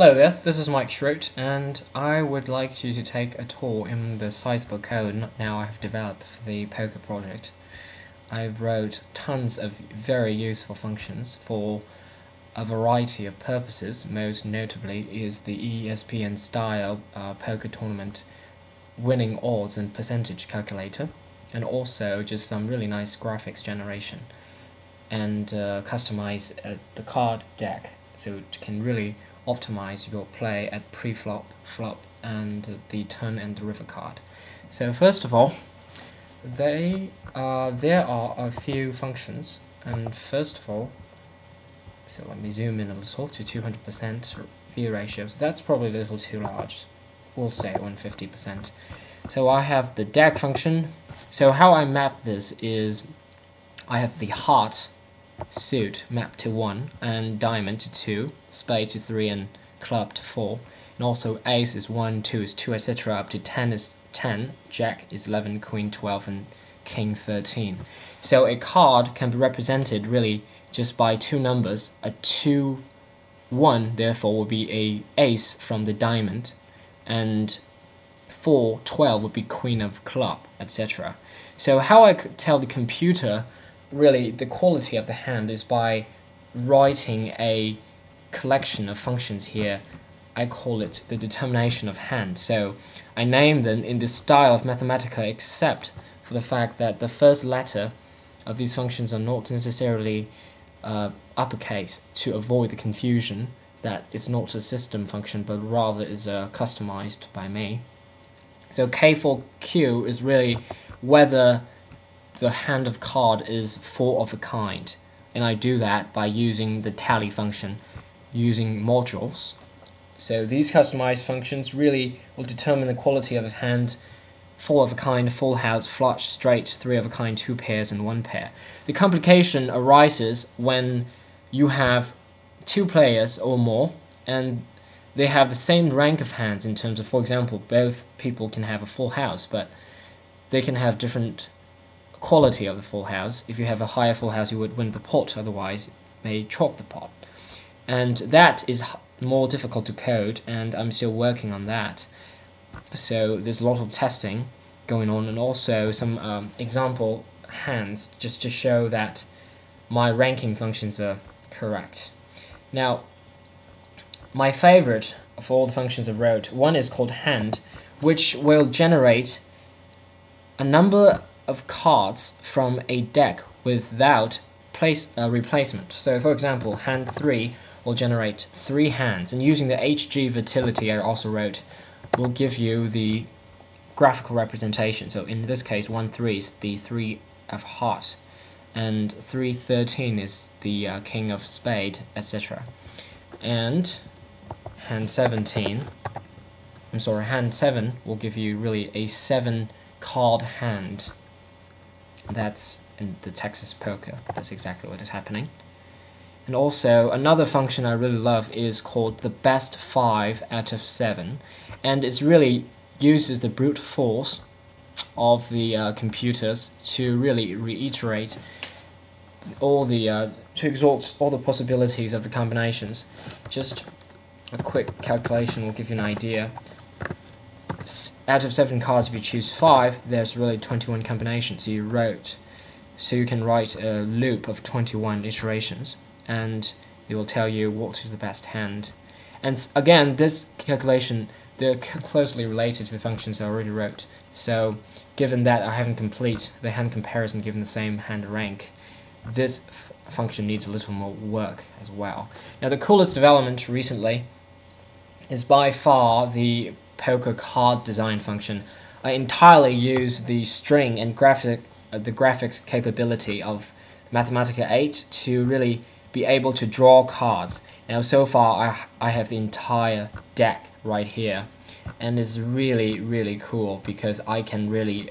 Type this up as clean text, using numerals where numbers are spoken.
Hello there, this is Mike Schroet, and I would like you to take a tour in the sizable code now I have developed for the poker project. I've wrote tons of very useful functions for a variety of purposes. Most notably is the ESPN style poker tournament winning odds and percentage calculator, and also just some really nice graphics generation, and customize the card deck so it can really optimize your play at pre-flop, flop, and the turn and the river card. So first of all, there are a few functions, and first of all, so let me zoom in a little to 200% view ratio. So that's probably a little too large. We'll say 150%. So I have the deck function. So how I map this is I have the heart suit mapped to 1 and diamond to 2, spade to 3 and club to 4, and also ace is 1, 2 is 2, etc. up to 10 is 10, jack is 11, queen 12 and king 13. So a card can be represented really just by two numbers. A 2, 1 therefore will be a ace from the diamond, and 4, 12 would be queen of club, etc. So how I could tell the computer really the quality of the hand is by writing a collection of functions here. I call it the determination of hand. So I name them in the style of Mathematica, except for the fact that the first letter of these functions are not necessarily uppercase, to avoid the confusion that it's not a system function but rather is customized by me. So K for Q is really whether the hand of card is 4 of a kind, and I do that by using the tally function using modules. So these customized functions really will determine the quality of a hand: 4 of a kind, full house, flush, straight, 3 of a kind, 2 pairs and 1 pair. The complication arises when you have 2 players or more and they have the same rank of hands in terms of, for example, both people can have a full house, but they can have different quality of the full house. If you have a higher full house, you would win the pot, otherwise it may chalk the pot. And that is more difficult to code, and I'm still working on that. So there's a lot of testing going on, and also some example hands just to show that my ranking functions are correct. Now, my favorite of all the functions I wrote, one is called hand, which will generate a number of cards from a deck without replacement. So for example, hand 3 will generate 3 hands, and using the HG utility I also wrote will give you the graphical representation. So in this case, 1-3 is the 3 of heart, and 3-13 is the king of spade, etc. And hand 7 will give you really a 7 card hand. That's in the Texas poker. That's exactly what is happening. And also another function I really love is called the best 5 out of 7, and it really uses the brute force of the computers to really reiterate all the to exhaust all the possibilities of the combinations. Just a quick calculation will give you an idea. Out of 7 cards, if you choose 5, there's really 21 combinations. So you can write a loop of 21 iterations, and it will tell you what is the best hand. And again, this calculation, they're closely related to the functions I already wrote. So given that I haven't complete the hand comparison given the same hand rank, this function needs a little more work as well. Now, the coolest development recently is by far the poker card design function. I entirely use the string and the graphics capability of Mathematica 8 to really be able to draw cards. Now, so far I have the entire deck right here, and it's really cool because I can really